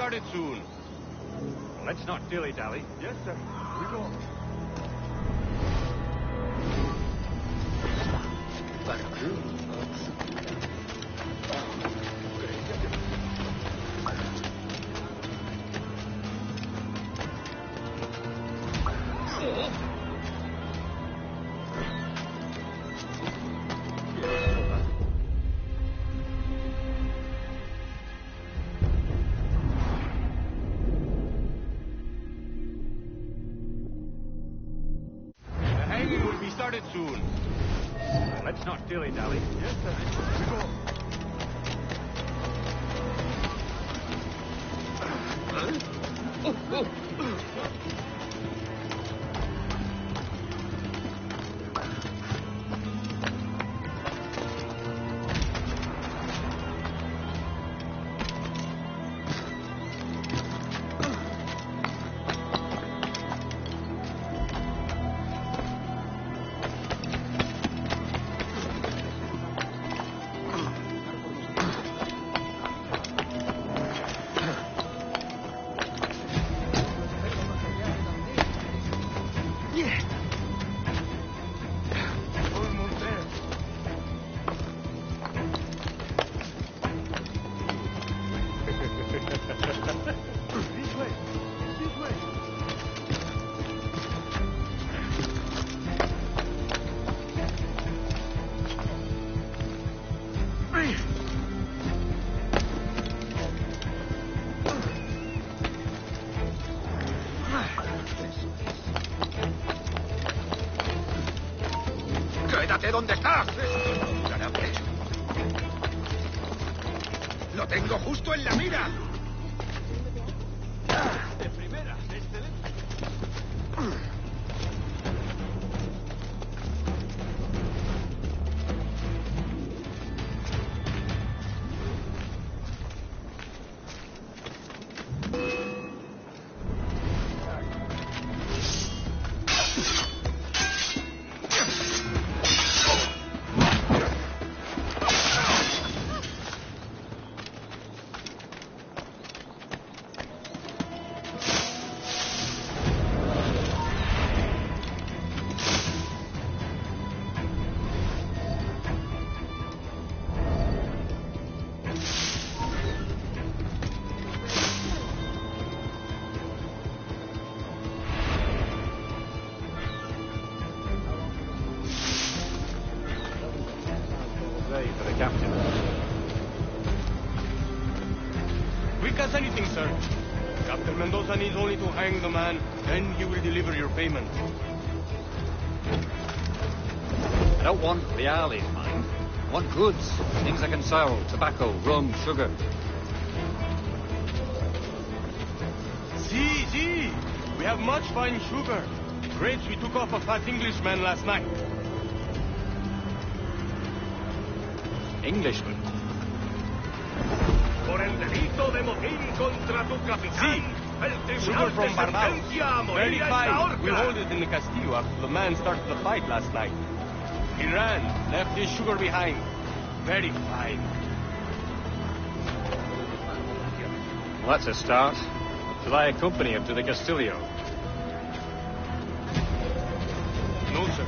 started soon. Let's not dilly-dally. Yes, sir. We go. Started soon. Let's not dilly-dally. Yes, sir. We go. ¡Quédate donde estás! ¡Lo tengo justo en la mira! De primera, excelente. For the captain. Quick as anything, sir. Captain Mendoza needs only to hang the man, then he will deliver your payment. I don't want reales, mind. I want goods. Things I can sell. Tobacco, rum, sugar. See. We have much fine sugar. Grapes we took off a fat Englishman last night. Englishman. Por el delito de motín contra tu capitán, el Sugar tribunal from te Barbados. sentencia a Very morir en la fine. We horca. hold it in the Castillo after the man started the fight last night. He ran, left his sugar behind. Very fine. Well, that's a start. Shall I accompany him to the Castillo? No, sir.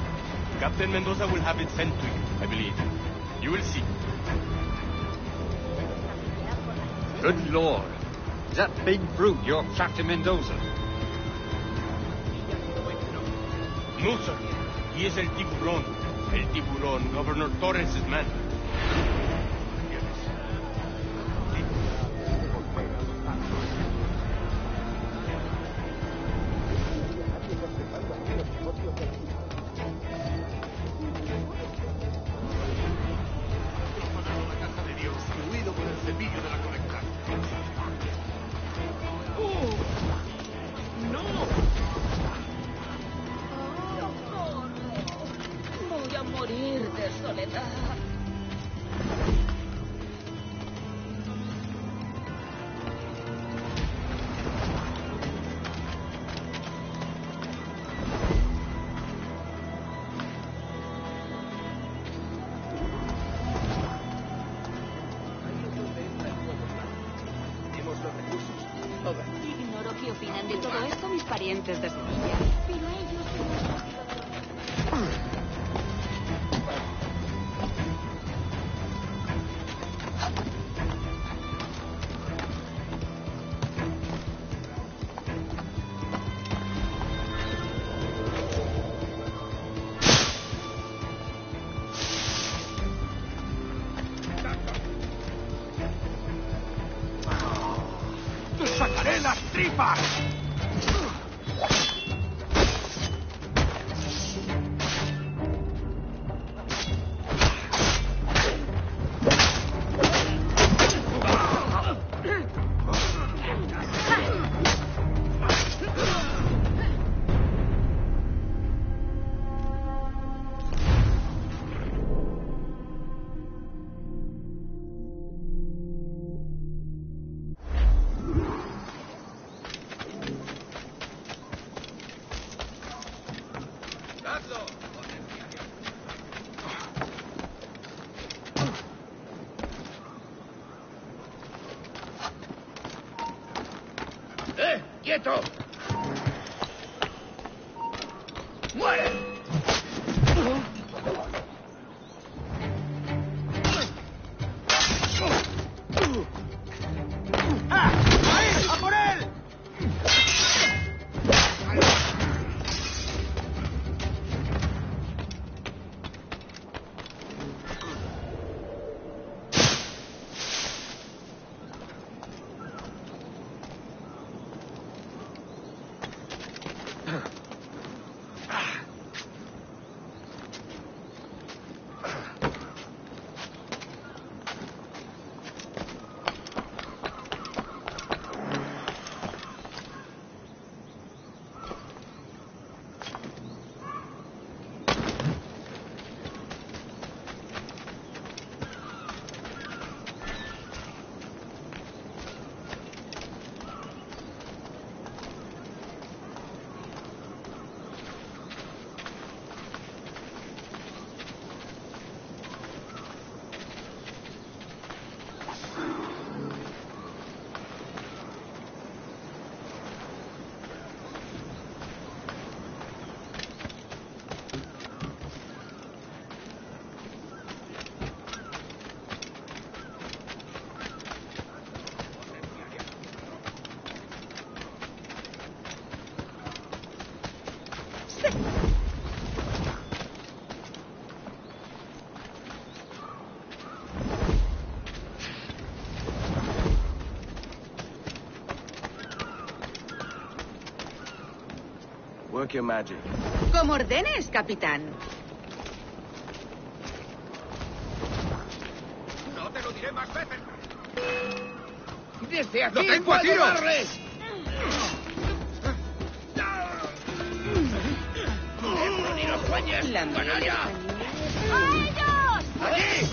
Captain Mendoza will have it sent to you, I believe. You will see. Good Lord. Is that big brute your Captain Mendoza? No, sir. He is El Tiburón. El Tiburón, Governor Torres' man. Voy a morir de soledad. Tenemos los recursos. Ignoro qué opinan de todo esto mis parientes de Sevilla, pero ellos... ¡Te sacaré las tripas! ¡Quieto! ¡Muere! ¡Ah! ¡Ahí! ¡A por él! Work your magic. Como ordenes, capitán. ¡No te lo diré más veces! ¡Desde aquí! ¡Lo tengo a tiro! ¡Ni lo sueñes, La miel canalla! española. ¡A ellos! ¡Allí!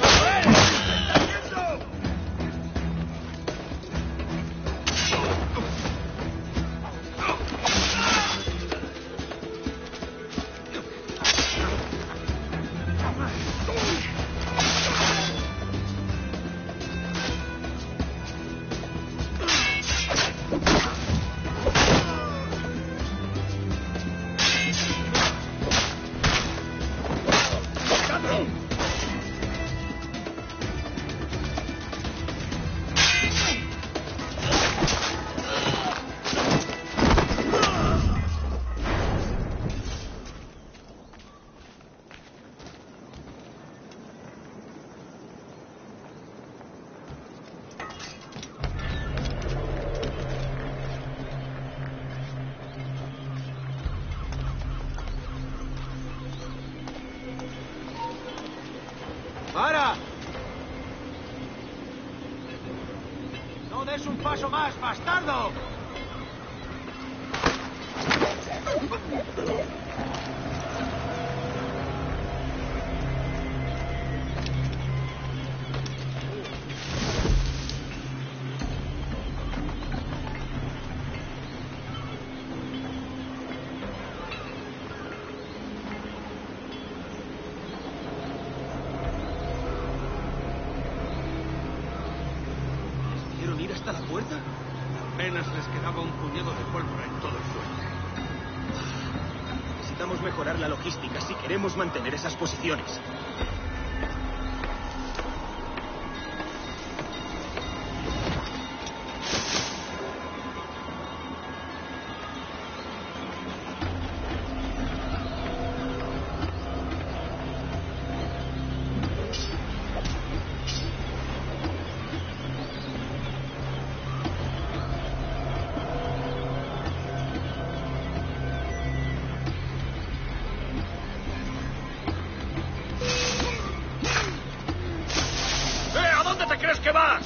¡Para! ¡No des un paso más, bastardo! ¿Quiero ir hasta la puerta? Apenas les quedaba un puñado de pólvora en todo el fuerte. Necesitamos mejorar la logística si queremos mantener esas posiciones. ¿A dónde te crees que vas?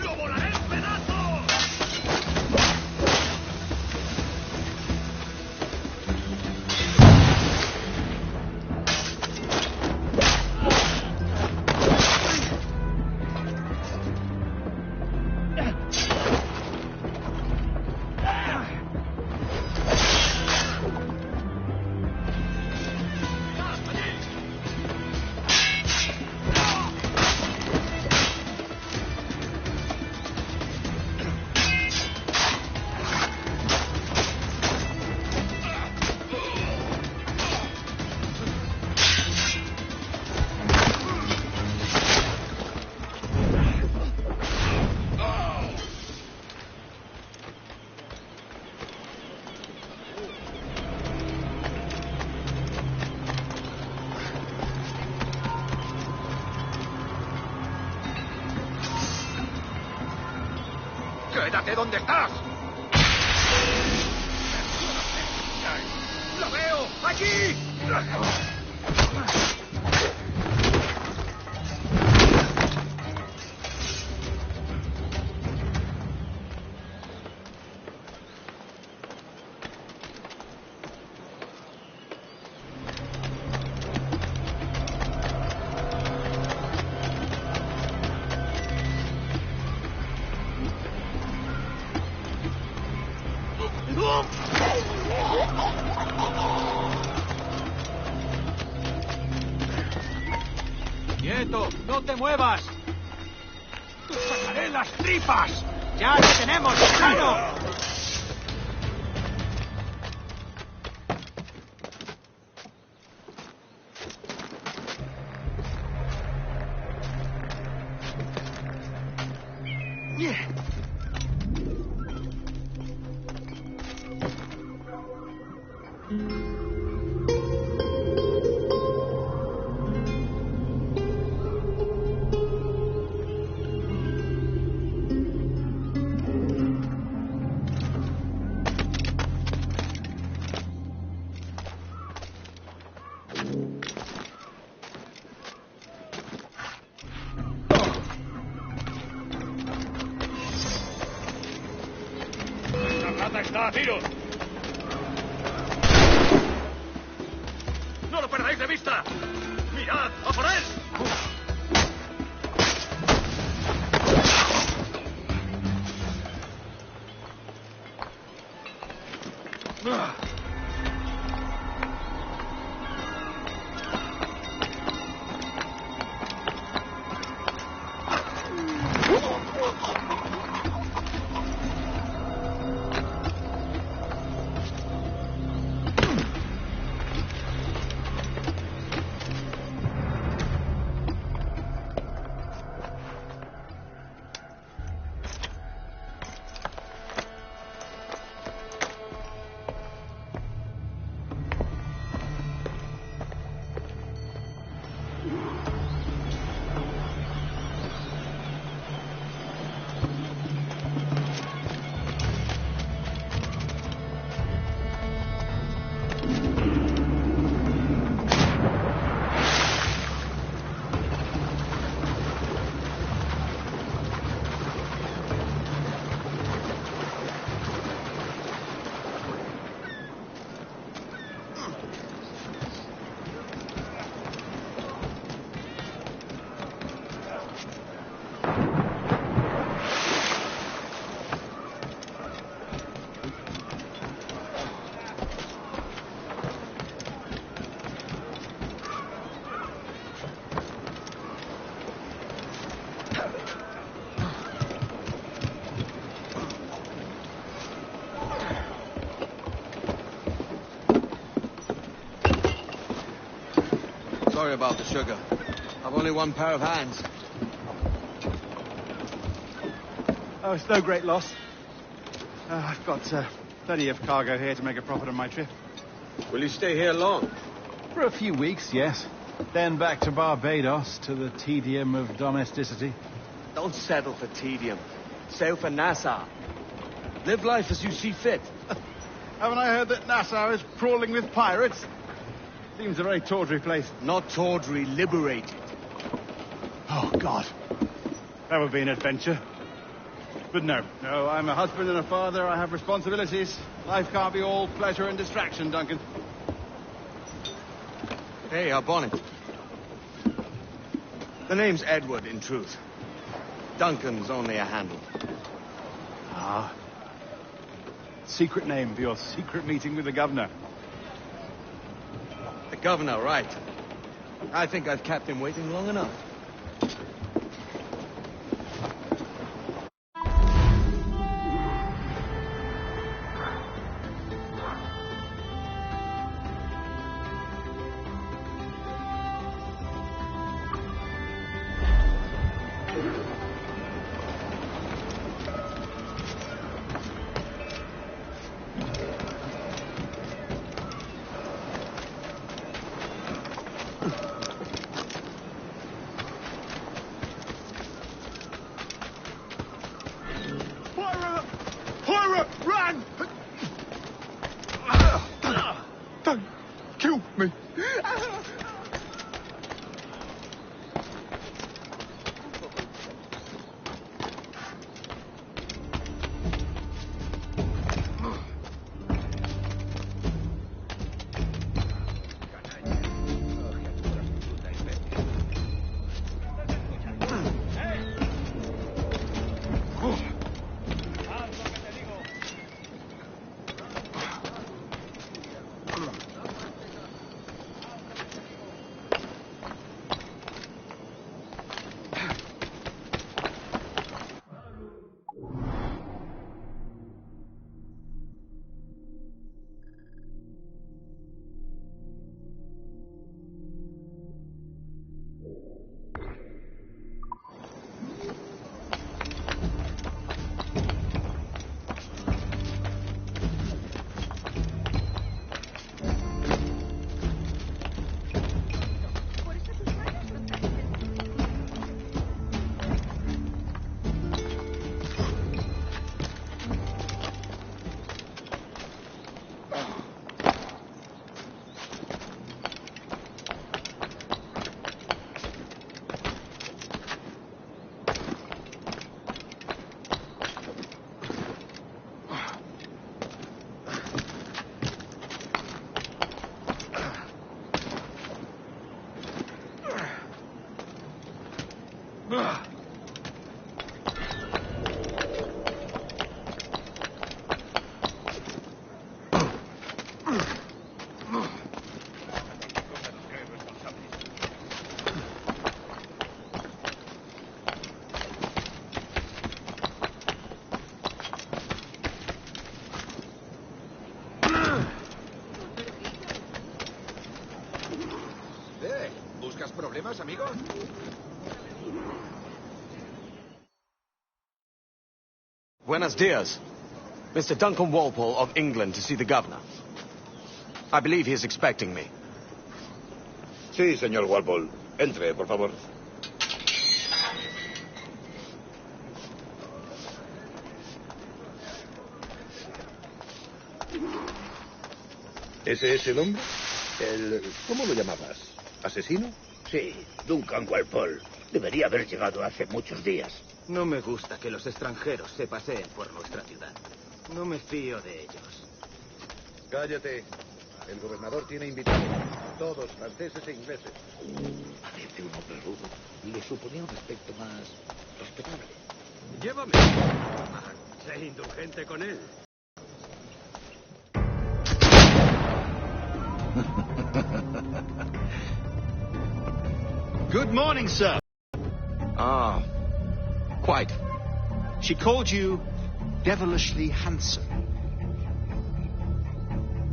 ¡Lo volaré en pedazos! ¡Quédate donde estás! ¡Lo veo! ¡Allí! ¡Quieto! ¡No te muevas! ¡Te sacaré las tripas! ¡Ya lo tenemos, claro! ¡La rata está a tiro! ¡No lo perdáis de vista! ¡Mirad! ¡A por él! Sorry about the sugar. I've only one pair of hands. Oh, it's no great loss. I've got plenty of cargo here to make a profit on my trip. Will you stay here long? For a few weeks, yes. Then back to Barbados, to the tedium of domesticity. Don't settle for tedium. Sail for Nassau. Live life as you see fit. Haven't I heard that Nassau is crawling with pirates? Seems a very tawdry place. Not tawdry, liberated. Oh, God. That would be an adventure. But no, I'm a husband and a father. I have responsibilities. Life can't be all pleasure and distraction, Duncan. Hey, our bonnet. The name's Edward, in truth. Duncan's only a handle. Ah. Secret name for your secret meeting with the governor. The governor, right. I think I've kept him waiting long enough. Pirate! Run! Don't kill me. ¿Buscas problemas, amigo? Buenos dias. Mr. Duncan Walpole of England to see the governor. I believe he is expecting me. Sí, señor Walpole. Entre, por favor. ¿Ese es el hombre? ¿Cómo lo llamabas? ¿Asesino? Sí, Duncan Walpole. Debería haber llegado hace muchos días. No me gusta que los extranjeros se paseen por nuestra ciudad. No me fío de ellos. Cállate. El gobernador tiene invitados. Todos franceses e ingleses. Parece un hombre rudo y le suponía un aspecto más respetable. Llévame. Sé indulgente con él. Good morning, sir. Ah, quite. She called you devilishly handsome.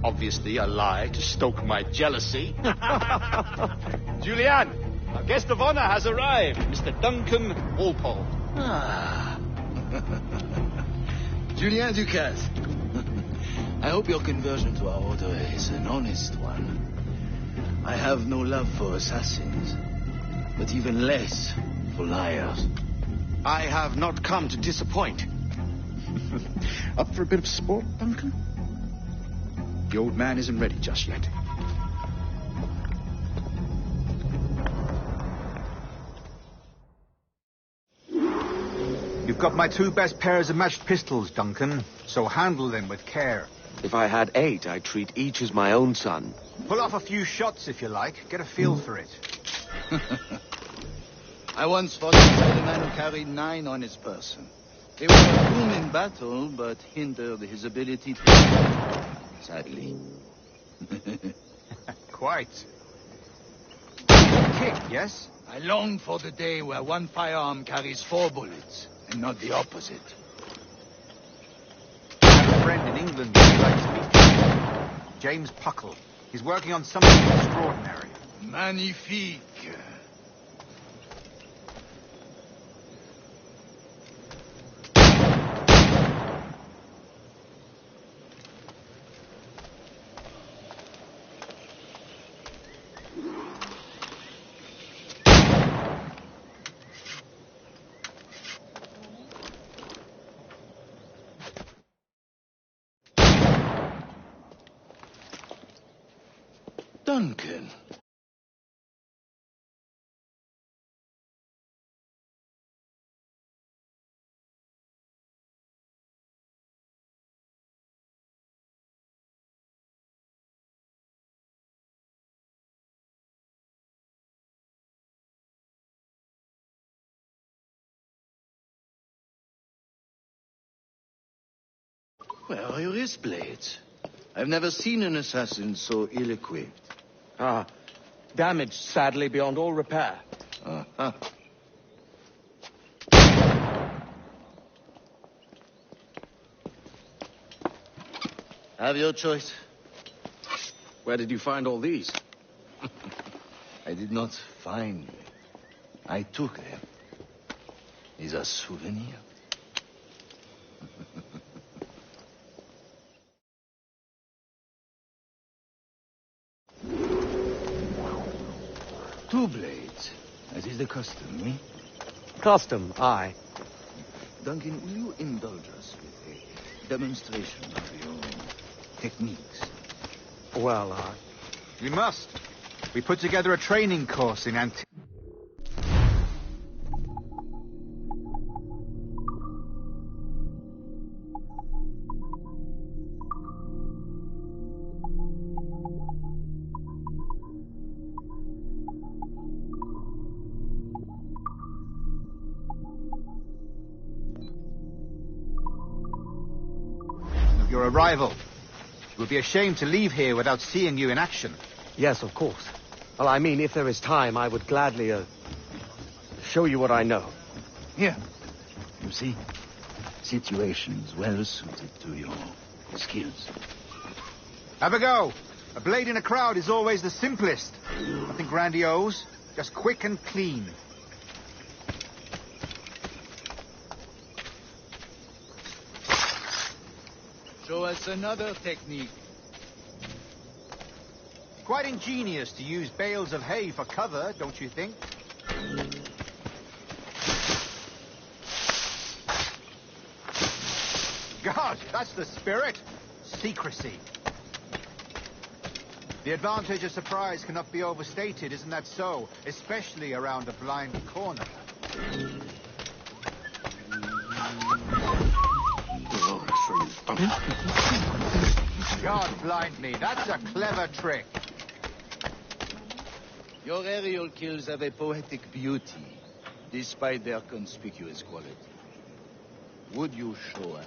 Obviously a lie to stoke my jealousy. Julian, our guest of honor has arrived, Mr. Duncan Walpole. Ah. Julien Ducasse. I hope your conversion to our order is an honest one. I have no love for assassins, but even less for liars. I have not come to disappoint. Up for a bit of sport, Duncan? The old man isn't ready just yet. You've got my 2 best pairs of matched pistols, Duncan, so handle them with care. If I had 8, I'd treat each as my own son. Pull off a few shots if you like. Get a feel for it. I once fought beside a man who carried 9 on his person. They were a boom in battle, but hindered his ability to fight, sadly. Quite. Kick, yes? I long for the day where one firearm carries 4 bullets, and not the opposite. I have a friend in England who likes to meet. James Puckle. He's working on something extraordinary. Magnifique. Duncan. Where are your wrist blades? I've never seen an assassin so ill-equipped. Ah, damaged, sadly, beyond all repair. Uh-huh. Have your choice. Where did you find all these? I did not find them. I took them. These are souvenirs. Two blades. That is the custom, eh? Custom, aye. Duncan, will you indulge us with a demonstration of your techniques? Well, We must. We put together a training course in your arrival. It would be a shame to leave here without seeing you in action. yes, of course. Well, I mean, if there is time, I would gladly, show you what I know. Here. You see? Situations well suited to your skills. Have a go. A blade in a crowd is always the simplest. Nothing grandiose, just quick and clean. Show us another technique. Quite ingenious to use bales of hay for cover, don't you think? God, that's the spirit. Secrecy. The advantage of surprise cannot be overstated, isn't that so? Especially around a blind corner. God blind me, that's a clever trick. Your aerial kills have a poetic beauty, despite their conspicuous quality. Would you show us?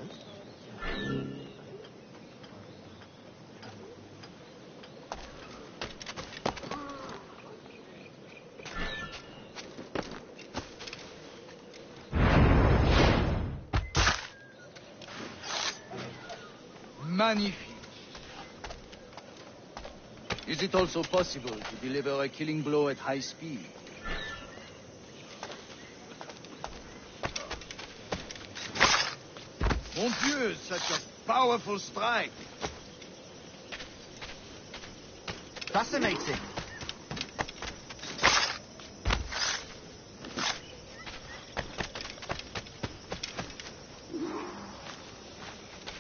Magnifique. Is it also possible to deliver a killing blow at high speed? Mon Dieu, such a powerful strike. Fascinating.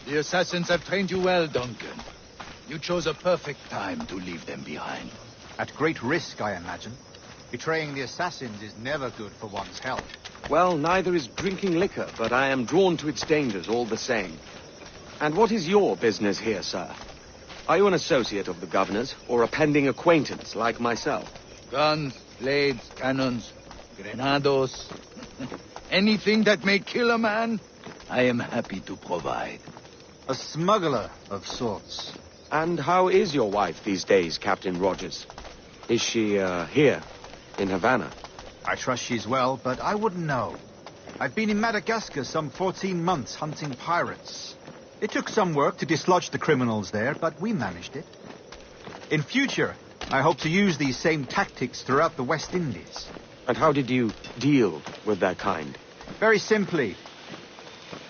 The assassins have trained you well, Duncan. You chose a perfect time to leave them behind. At great risk, I imagine. Betraying the assassins is never good for one's health. Well, neither is drinking liquor, but I am drawn to its dangers all the same. And what is your business here, sir? Are you an associate of the governor's, or a pending acquaintance like myself? Guns, blades, cannons, grenados. Anything that may kill a man, I am happy to provide. A smuggler of sorts. And how is your wife these days, Captain Rogers? Is she, here, in Havana? I trust she's well, but I wouldn't know. I've been in Madagascar some 14 months hunting pirates. It took some work to dislodge the criminals there, but we managed it. In future, I hope to use these same tactics throughout the West Indies. And how did you deal with that kind? Very simply.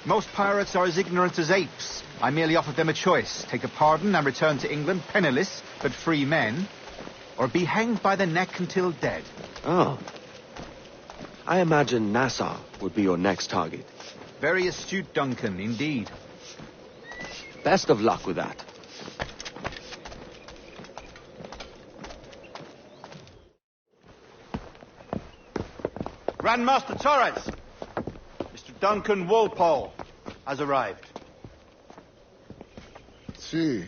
Most pirates are as ignorant as apes. I merely offered them a choice. Take a pardon and return to England penniless, but free men, or be hanged by the neck until dead. Oh. I imagine Nassau would be your next target. Very astute, Duncan, indeed. Best of luck with that. Grandmaster Torres! Mr. Duncan Walpole has arrived. See.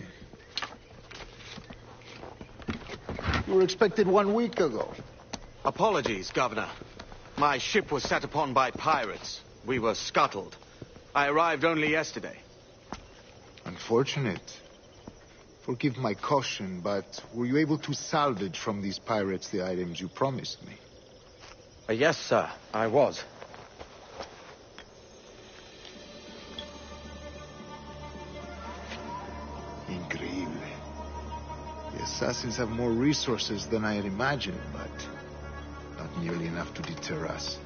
You were expected 1 week ago. Apologies, Governor. My ship was set upon by pirates. We were scuttled. I arrived only yesterday. Unfortunate. Forgive my caution, but were you able to salvage from these pirates the items you promised me? Yes, sir, I was. Increíble. The assassins have more resources than I had imagined, but not nearly enough to deter us.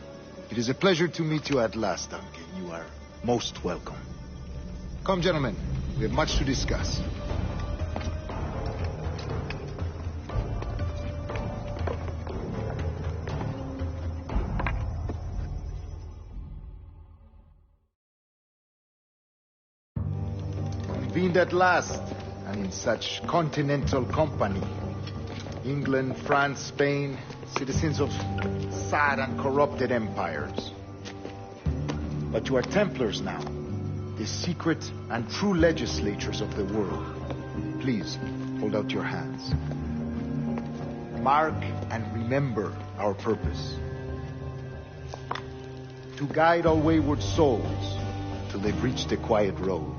It is a pleasure to meet you at last, Duncan. You are most welcome. Come, gentlemen. We have much to discuss. Convened at last, and in such continental company. England, France, Spain, citizens of sad and corrupted empires. But you are Templars now, the secret and true legislatures of the world. Please, hold out your hands. Mark and remember our purpose. To guide all wayward souls till they've reached the quiet road.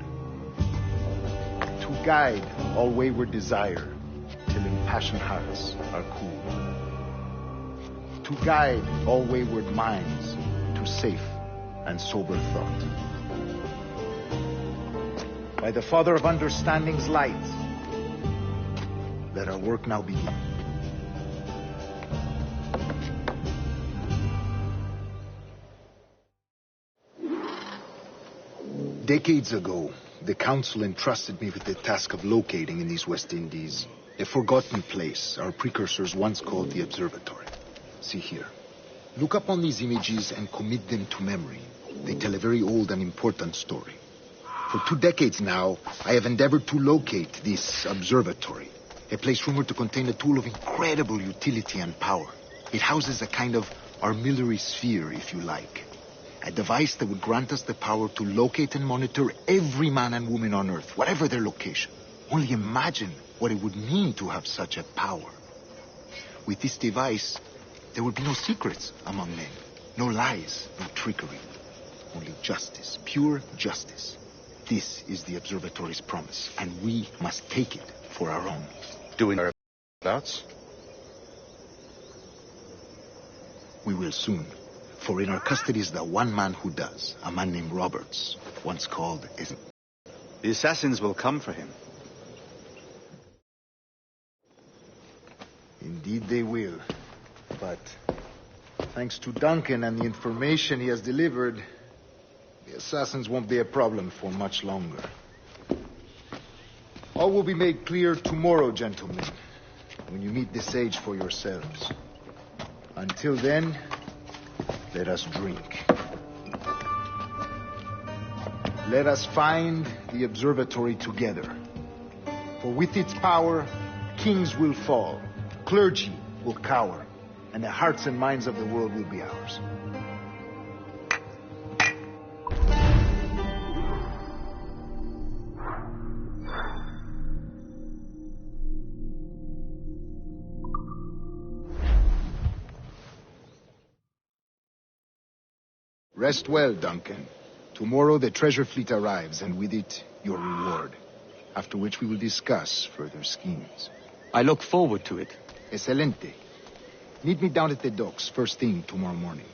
To guide all wayward desire till impassioned hearts are cooled. To guide all wayward minds to safe and sober thought. By the Father of Understanding's light, let our work now begin. Decades ago, the Council entrusted me with the task of locating in these West Indies a forgotten place our precursors once called the Observatory. See here. Look upon these images and commit them to memory. They tell a very old and important story. For 2 decades now, I have endeavored to locate this observatory, a place rumored to contain a tool of incredible utility and power. It houses a kind of armillary sphere, if you like. A device that would grant us the power to locate and monitor every man and woman on Earth, whatever their location. Only imagine what it would mean to have such a power. With this device, there would be no secrets among men, no lies, no trickery. Only justice, pure justice. This is the observatory's promise, and we must take it for our own. Doing our doubts? We will soon. For in our custody is the one man who does, a man named Roberts, once called... The assassins will come for him. Indeed they will. But thanks to Duncan and the information he has delivered, the assassins won't be a problem for much longer. All will be made clear tomorrow, gentlemen, when you meet the sage for yourselves. Until then, let us drink. Let us find the observatory together. For with its power, kings will fall, clergy will cower, and the hearts and minds of the world will be ours. Rest well, Duncan. Tomorrow the treasure fleet arrives, and with it, your reward. After which we will discuss further schemes. I look forward to it. Excelente. Meet me down at the docks first thing tomorrow morning.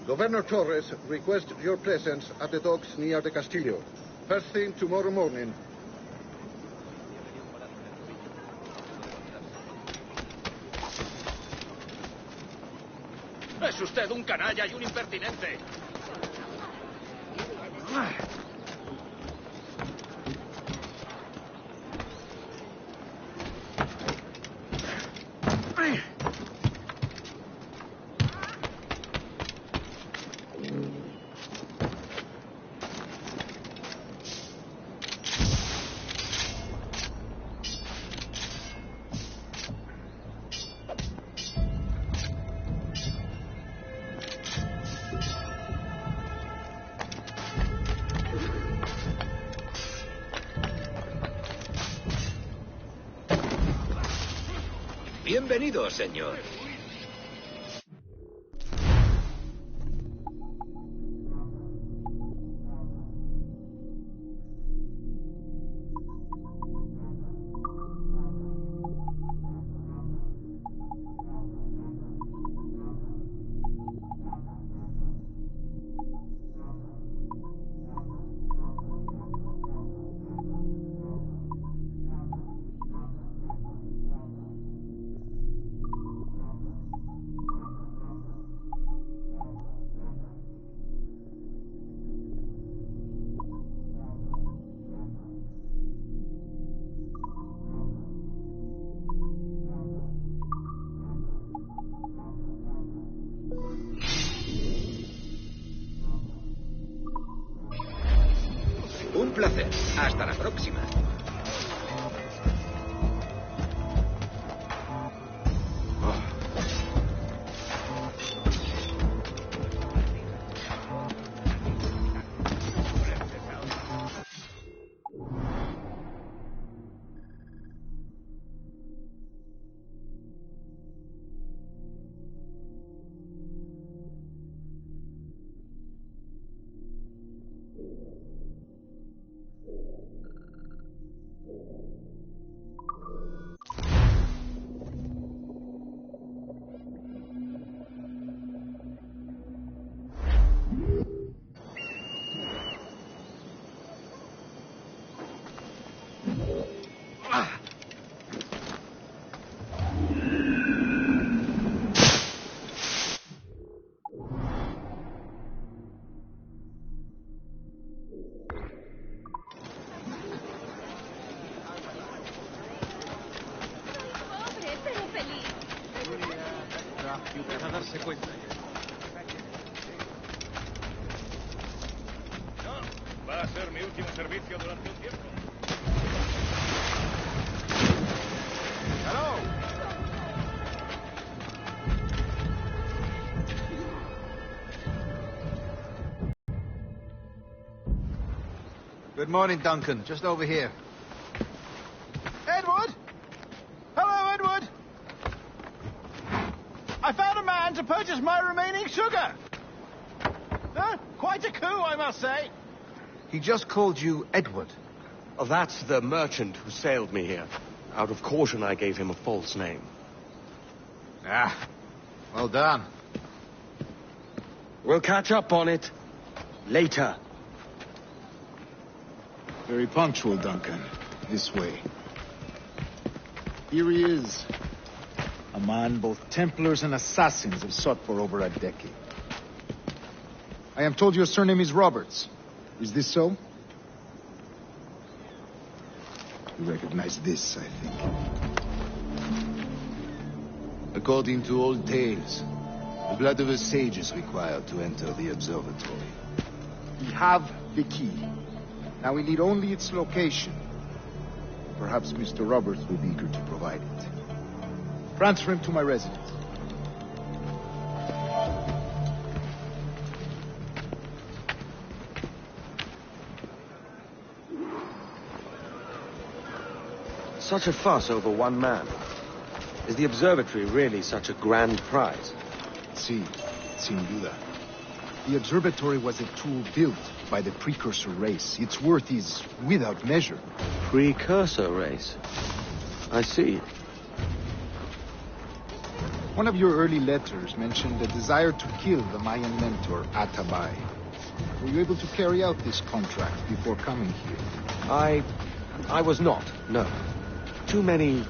Governor Torres requests your presence at the docks near the Castillo. First thing tomorrow morning. Es usted un canalla y un impertinente. Bienvenido, señor. Un placer. Hasta la próxima. Para darse cuenta. No, va a ser mi último servicio durante un tiempo. Hello. Good morning, Duncan. Just over here. Edward? Hello, Edward. I found a man to purchase my remaining sugar. Quite a coup, I must say. He just called you Edward. Oh, that's the merchant who sailed me here. Out of caution, I gave him a false name. Ah, well done. We'll catch up on it later. Very punctual, Duncan. This way. Here he is. A man both Templars and assassins have sought for over a decade. I am told your surname is Roberts. Is this so? You recognize this, I think. According to old tales, the blood of a sage is required to enter the observatory. We have the key. Now we need only its location. Perhaps Mr. Roberts will be eager to provide it. Transfer him to my residence. Such a fuss over one man. Is the observatory really such a grand prize? See, sin duda. The observatory was a tool built by the precursor race. Its worth is without measure. Precursor race? I see. One of your early letters mentioned a desire to kill the Mayan mentor, Atabay. Were you able to carry out this contract before coming here? I was not, no. Too many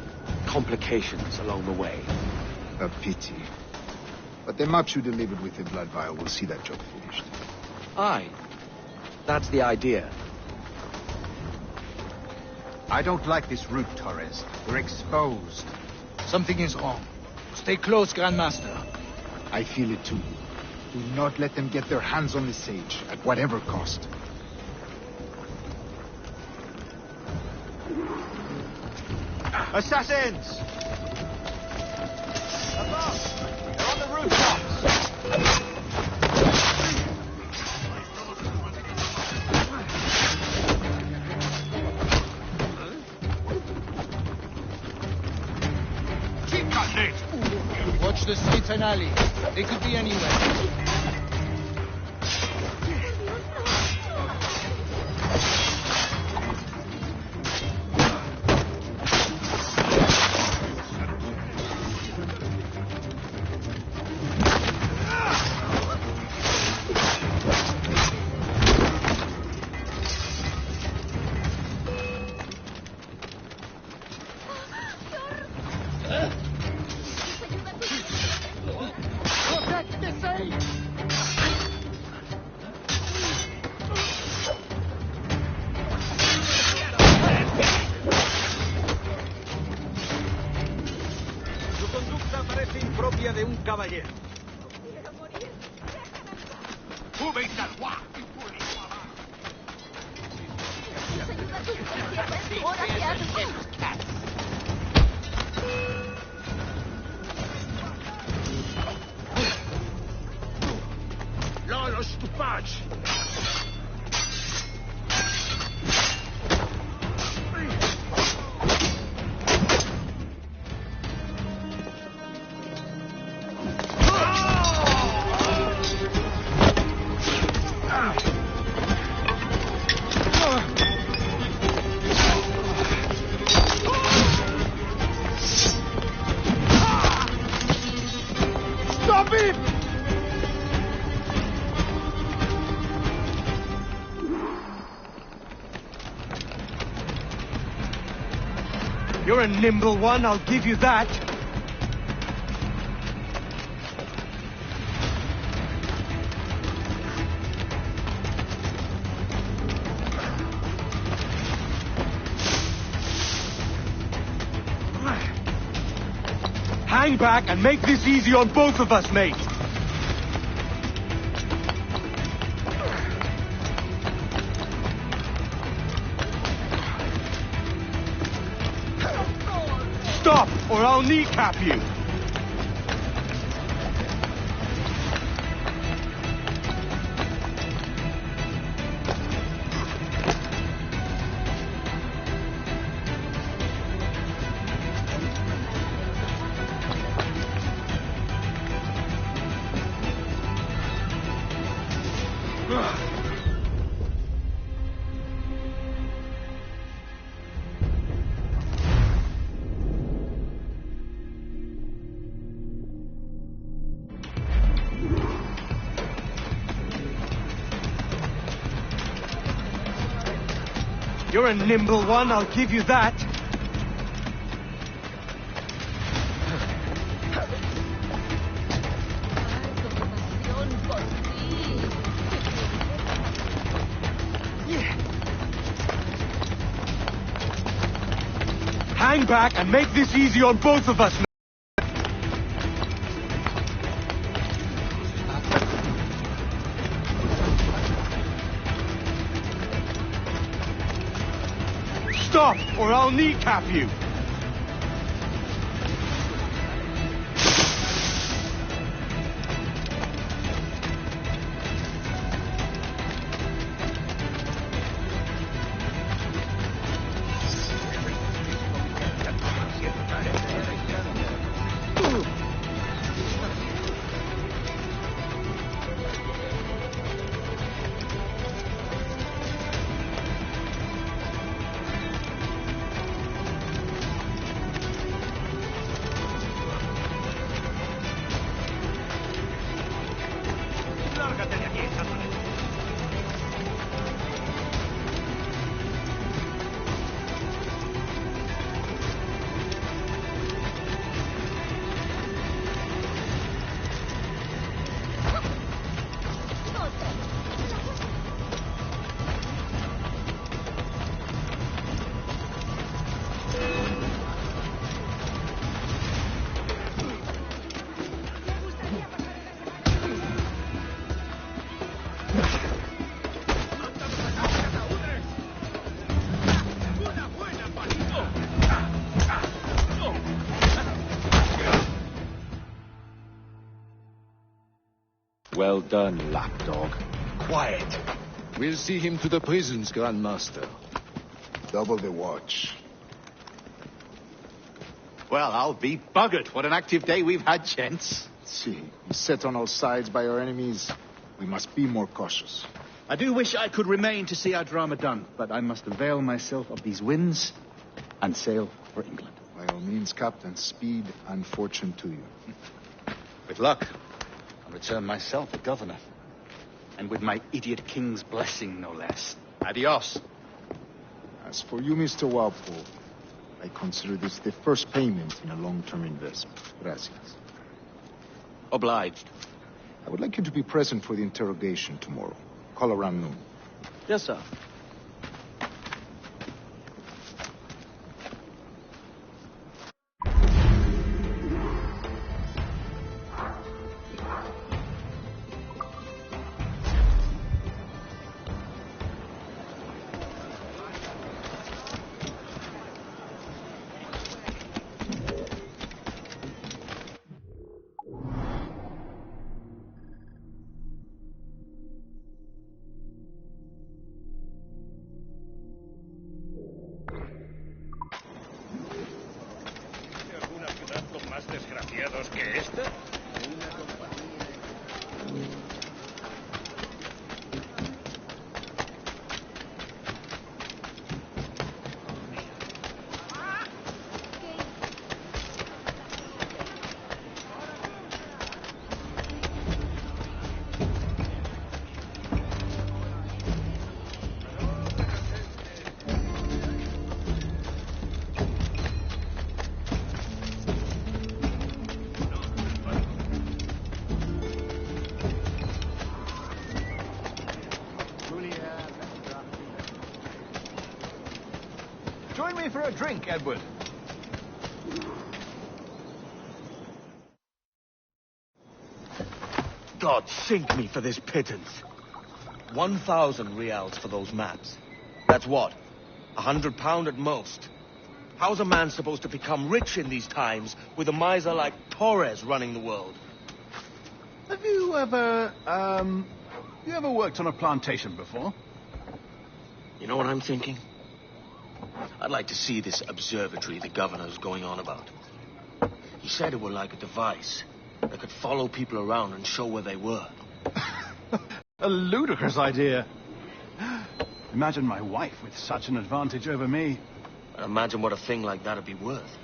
complications along the way. A pity. But the maps you delivered with the blood vial will see that job finished. Aye. That's the idea. I don't like this route, Torres. We're exposed. Something is wrong. Stay close, Grandmaster. I feel it too. Do not let them get their hands on the sage, at whatever cost. Assassins! Above! They're on the rooftops! Watch the streets and alleys. They could be anywhere. De un caballero. Lolo stupacci! You're a nimble one, I'll give you that. Hang back and make this easy on both of us, mate. Stop, or I'll kneecap you. You're a nimble one, I'll give you that. Hang back and make this easy on both of us. Stop, or I'll kneecap you. Well done, lapdog. Quiet. We'll see him to the prisons, Grandmaster. Double the watch. Well, I'll be buggered. What an active day we've had, gents. See, beset on all sides by our enemies. We must be more cautious. I do wish I could remain to see our drama done, but I must avail myself of these winds and sail for England. By all means, Captain, speed and fortune to you. With luck, I'll return myself a governor. And with my idiot king's blessing, no less. Adios. As for you, Mr. Walpole, I consider this the first payment in a long-term investment. Gracias. Obliged. I would like you to be present for the interrogation tomorrow. Call around noon. Yes, sir. Más desgraciados que esta. Join me for a drink, Edward. God sink me for this pittance. 1,000 reals for those maps. That's what? £100 at most. How's a man supposed to become rich in these times with a miser like Torres running the world? Have you ever worked on a plantation before? You know what I'm thinking? I'd like to see this observatory the governor's going on about. He said it were like a device that could follow people around and show where they were. A ludicrous idea. Imagine my wife with such an advantage over me. Imagine what a thing like that'd be worth.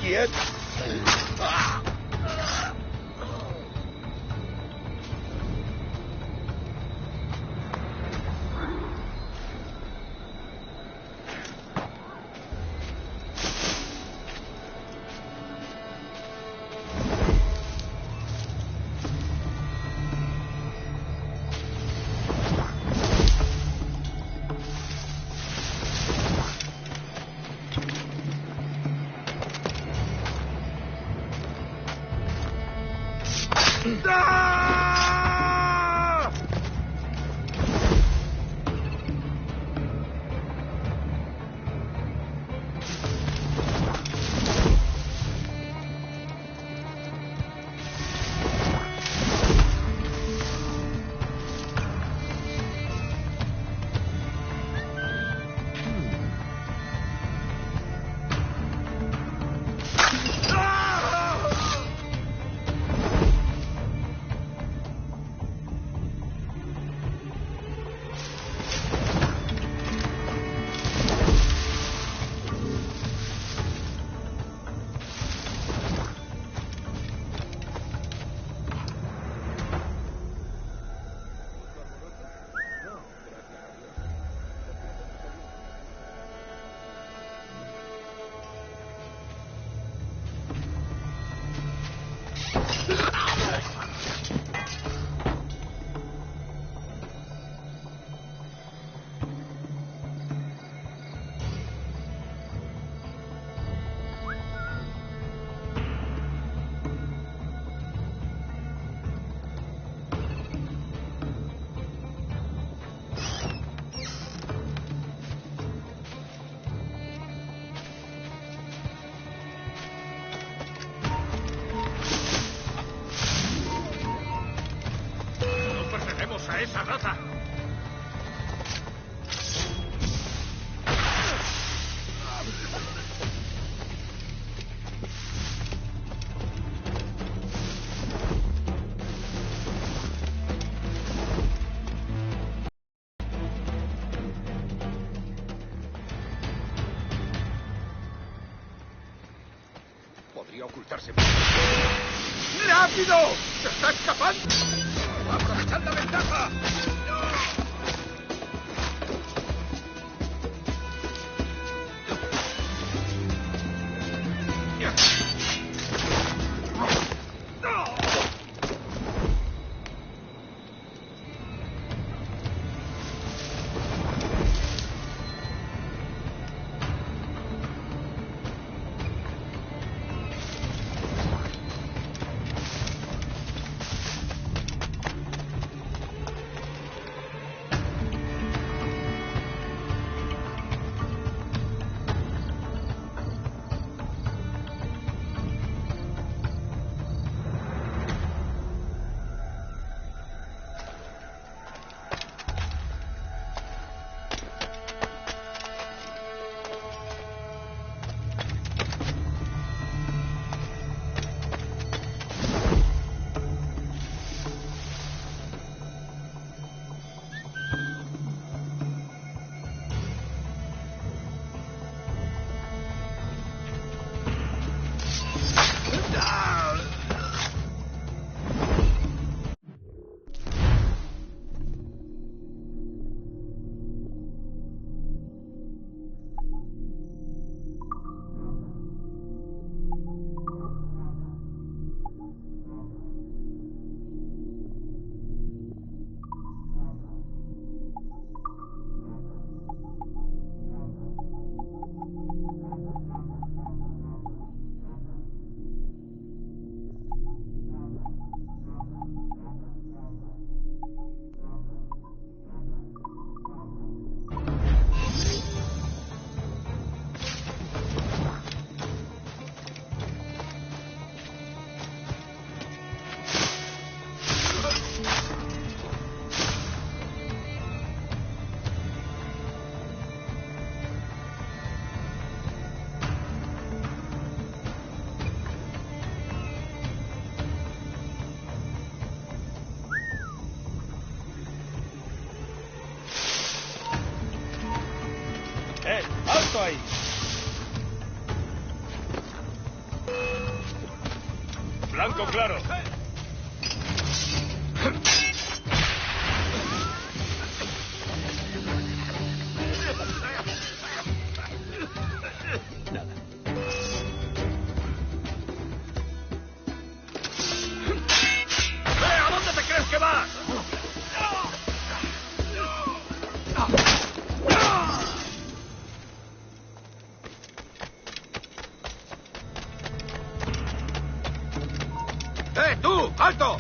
Idiot! ocultarse más. ¡Rápido! ¡Se está escapando! ¡Va a aprovechar la ventaja! ¡Alto ahí! Blanco claro. ¿A dónde te crees que vas? ¡Tú! ¡Alto!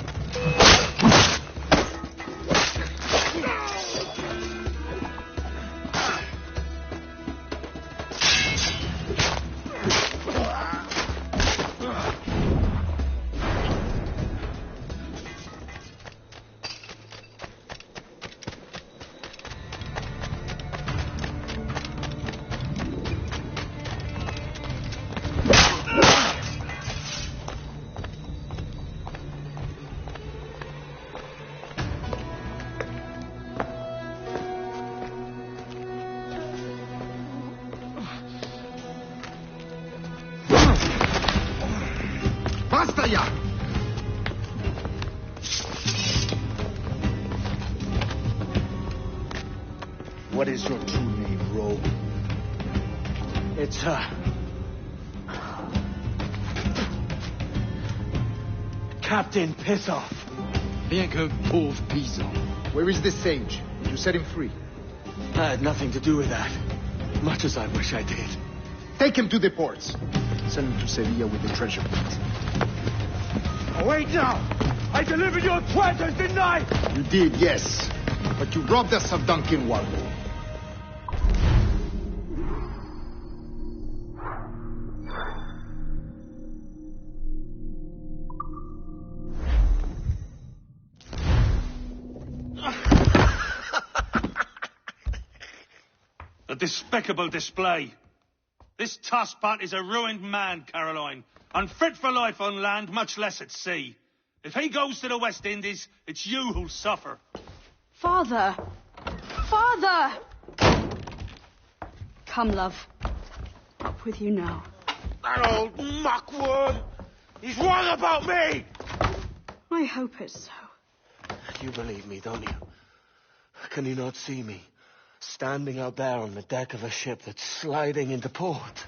¡Basta ya! What is your true name, rogue? It's, Captain Pissoff. Bien que pauvre paysan. Where is the sage? You set him free. I had nothing to do with that. Much as I wish I did. Take him to the ports. Send him to Sevilla with the treasure plate. Oh, wait now! I delivered your treasures, didn't I? You did, yes. But you robbed us of Duncan Waldo. A despicable display. This tosspot is a ruined man, Caroline. Unfit for life on land, much less at sea. If he goes to the West Indies, it's you who'll suffer. Father! Father! Come, love. Up with you now. That old muckwort! He's wrong about me! I hope it's so. You believe me, don't you? Can you not see me? Standing out there on the deck of a ship that's sliding into port.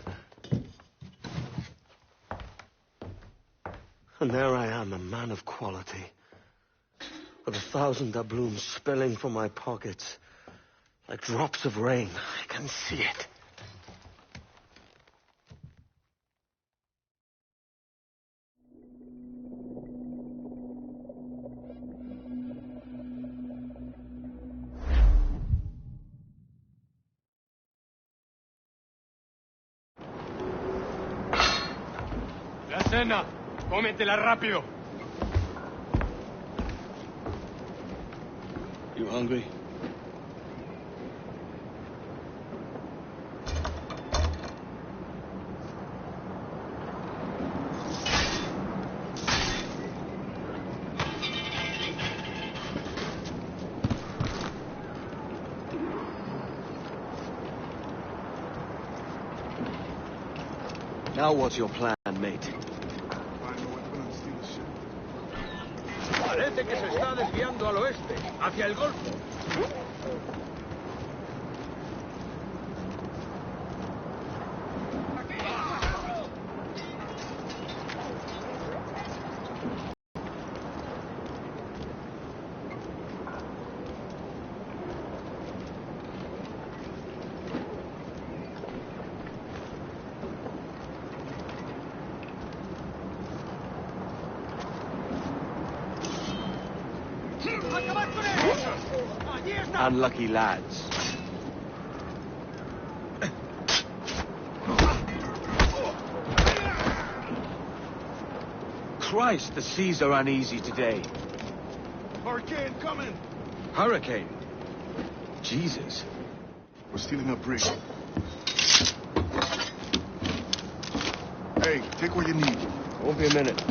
And there I am, a man of quality. With 1,000 doubloons spilling from my pockets. Like drops of rain. I can see it. La cena. Cómetela rápido. You hungry? Now what's your plan, mate? Parece que se está desviando al oeste, hacia el golfo. Unlucky lads. Christ, the seas are uneasy today. Hurricane coming! Hurricane? Jesus. We're stealing a brig. Hey, take what you need. Won't be a minute.